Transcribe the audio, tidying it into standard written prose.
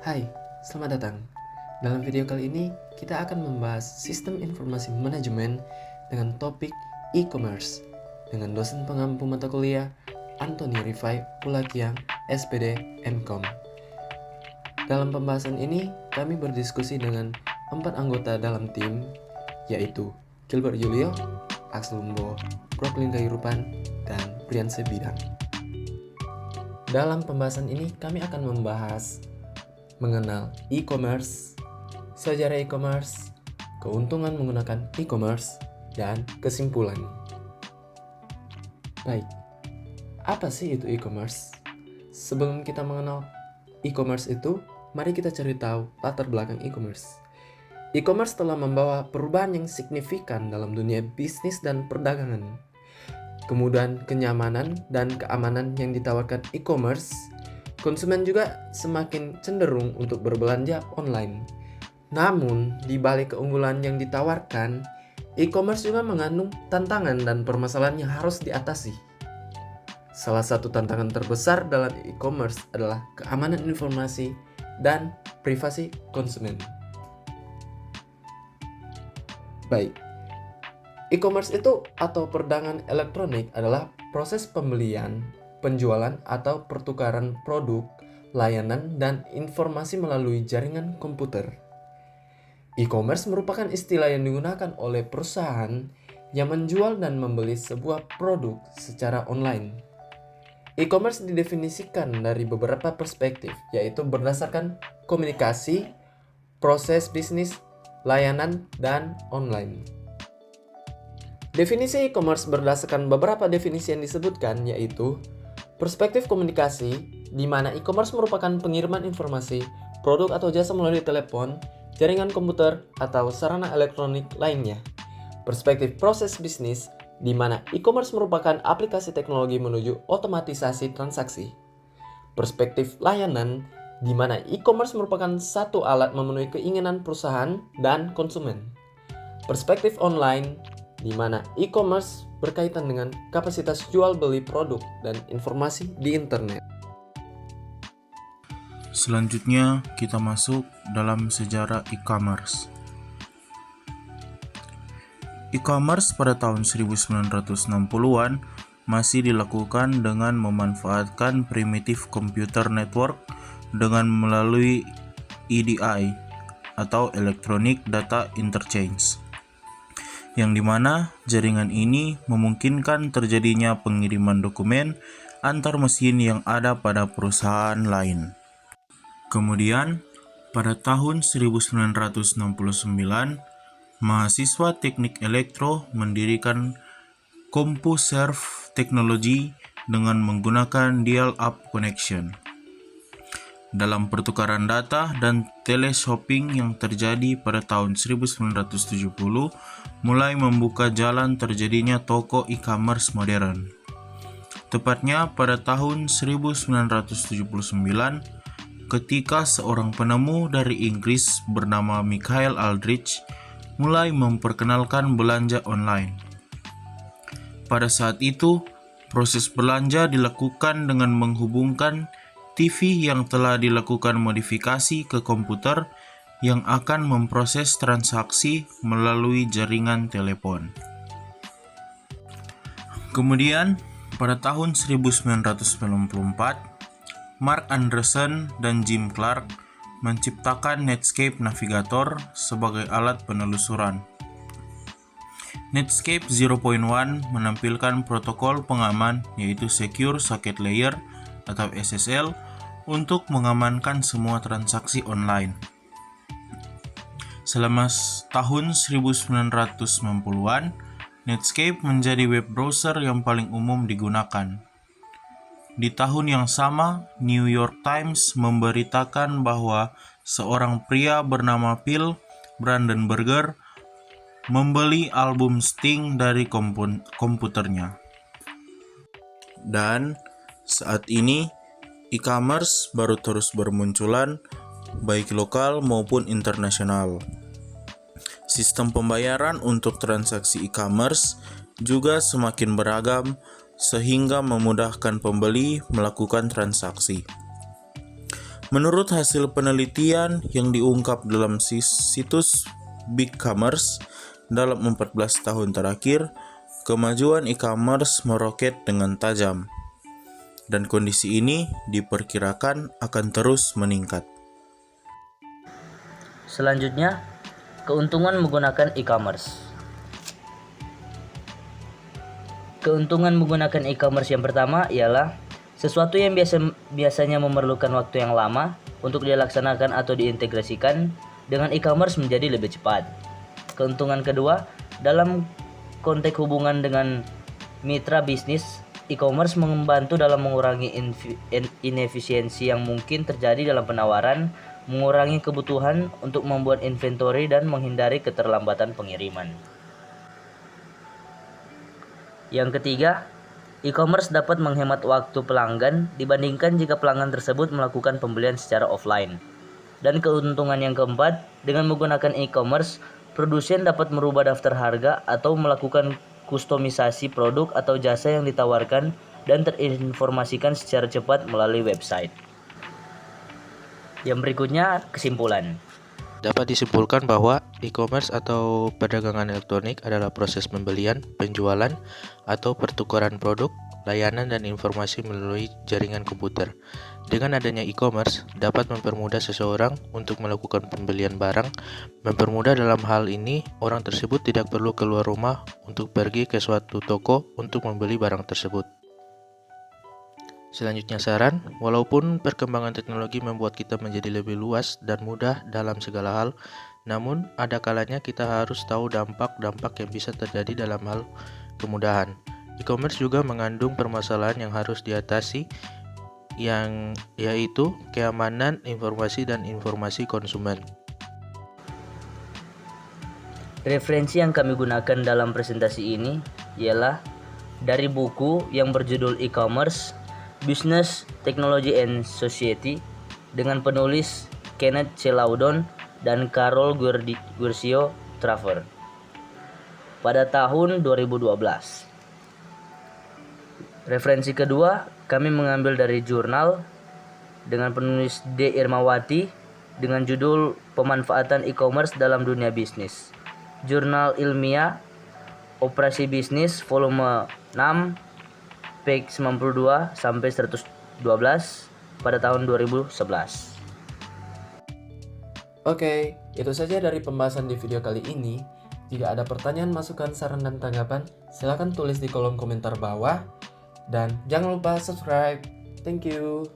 Hai, selamat datang. Dalam video kali ini, kita akan membahas sistem informasi manajemen dengan topik e-commerce dengan dosen pengampu mata kuliah Antoni Rifai Pulakiang, SPD MKom. Dalam pembahasan ini, kami berdiskusi dengan 4 anggota dalam tim, yaitu Gilbert Julio, Axel Umbo, Brooklyn Kayurupan, dan Brianse Bidang. Dalam pembahasan ini, kami akan membahas mengenal e-commerce, sejarah e-commerce, keuntungan menggunakan e-commerce, dan kesimpulan. Baik, apa sih itu e-commerce? Sebelum kita mengenal e-commerce itu, mari kita cari tahu latar belakang e-commerce. E-commerce telah membawa perubahan yang signifikan dalam dunia bisnis dan perdagangan. Kemudahan, kenyamanan, dan keamanan yang ditawarkan e-commerce, konsumen juga semakin cenderung untuk berbelanja online. Namun, di balik keunggulan yang ditawarkan, e-commerce juga mengandung tantangan dan permasalahan yang harus diatasi. Salah satu tantangan terbesar dalam e-commerce adalah keamanan informasi dan privasi konsumen. Baik, e-commerce itu atau perdagangan elektronik adalah proses pembelian, penjualan atau pertukaran produk, layanan, dan informasi melalui jaringan komputer. E-commerce merupakan istilah yang digunakan oleh perusahaan yang menjual dan membeli sebuah produk secara online. E-commerce didefinisikan dari beberapa perspektif, yaitu berdasarkan komunikasi, proses bisnis, layanan, dan online. Definisi e-commerce berdasarkan beberapa definisi yang disebutkan, yaitu perspektif komunikasi, di mana e-commerce merupakan pengiriman informasi, produk atau jasa melalui telepon, jaringan komputer, atau sarana elektronik lainnya. Perspektif proses bisnis, di mana e-commerce merupakan aplikasi teknologi menuju otomatisasi transaksi. Perspektif layanan, di mana e-commerce merupakan satu alat memenuhi keinginan perusahaan dan konsumen. Perspektif online, di mana e-commerce berkaitan dengan kapasitas jual beli produk dan informasi di internet. Selanjutnya, kita masuk dalam sejarah e-commerce. E-commerce pada tahun 1960-an masih dilakukan dengan memanfaatkan primitif computer network dengan melalui EDI atau Electronic Data Interchange, yang dimana jaringan ini memungkinkan terjadinya pengiriman dokumen antar mesin yang ada pada perusahaan lain. Kemudian, pada tahun 1969, mahasiswa teknik elektro mendirikan CompuServe Technology dengan menggunakan dial-up connection. Dalam pertukaran data dan teleshopping yang terjadi pada tahun 1970, mulai membuka jalan terjadinya toko e-commerce modern. Tepatnya pada tahun 1979, ketika seorang penemu dari Inggris bernama Michael Aldrich mulai memperkenalkan belanja online. Pada saat itu, proses belanja dilakukan dengan menghubungkan TV yang telah dilakukan modifikasi ke komputer yang akan memproses transaksi melalui jaringan telepon. Kemudian, pada tahun 1994, Mark Anderson dan Jim Clark menciptakan Netscape Navigator sebagai alat penelusuran. Netscape 0.1 menampilkan protokol pengaman yaitu Secure Socket Layer atau SSL untuk mengamankan semua transaksi online. Selama tahun 1990-an, Netscape menjadi web browser yang paling umum digunakan. Di tahun yang sama, New York Times memberitakan bahwa seorang pria bernama Phil Brandenburger membeli album Sting dari komputernya. Dan saat ini, e-commerce baru terus bermunculan, baik lokal maupun internasional. Sistem pembayaran untuk transaksi e-commerce juga semakin beragam, sehingga memudahkan pembeli melakukan transaksi. Menurut hasil penelitian yang diungkap dalam situs Big Commerce, dalam 14 tahun terakhir, kemajuan e-commerce meroket dengan tajam. Dan kondisi ini diperkirakan akan terus meningkat. Selanjutnya, keuntungan menggunakan e-commerce. Keuntungan menggunakan e-commerce yang pertama ialah sesuatu yang biasanya memerlukan waktu yang lama untuk dilaksanakan atau diintegrasikan dengan e-commerce menjadi lebih cepat. Keuntungan kedua, dalam konteks hubungan dengan mitra bisnis, e-commerce membantu dalam mengurangi inefisiensi yang mungkin terjadi dalam penawaran, mengurangi kebutuhan untuk membuat inventory dan menghindari keterlambatan pengiriman. Yang ketiga, e-commerce dapat menghemat waktu pelanggan dibandingkan jika pelanggan tersebut melakukan pembelian secara offline. Dan keuntungan yang keempat, dengan menggunakan e-commerce, produsen dapat merubah daftar harga atau melakukan kustomisasi produk atau jasa yang ditawarkan dan terinformasikan secara cepat melalui website. Yang berikutnya, kesimpulan. Dapat disimpulkan bahwa e-commerce atau perdagangan elektronik adalah proses pembelian, penjualan, atau pertukaran produk, layanan, dan informasi melalui jaringan komputer. Dengan adanya e-commerce, dapat mempermudah seseorang untuk melakukan pembelian barang. Mempermudah dalam hal ini, orang tersebut tidak perlu keluar rumah untuk pergi ke suatu toko untuk membeli barang tersebut. Selanjutnya saran, walaupun perkembangan teknologi membuat kita menjadi lebih luas dan mudah dalam segala hal, namun ada kalanya kita harus tahu dampak-dampak yang bisa terjadi dalam hal kemudahan. E-commerce juga mengandung permasalahan yang harus diatasi, yaitu keamanan informasi dan informasi konsumen. Referensi yang kami gunakan dalam presentasi ini ialah dari buku yang berjudul E-commerce, Business, Technology and Society dengan penulis Kenneth C. Loudon dan Carol Guercio Traver pada tahun 2012. Referensi kedua kami mengambil dari jurnal dengan penulis D. Irmawati dengan judul Pemanfaatan E-commerce dalam Dunia Bisnis. Jurnal ilmiah Operasi Bisnis volume 6 page 92 sampai 112 pada tahun 2011. Oke, itu saja dari pembahasan di video kali ini. Jika ada pertanyaan, masukan, saran, dan tanggapan, silakan tulis di kolom komentar bawah. Dan jangan lupa subscribe. Thank you.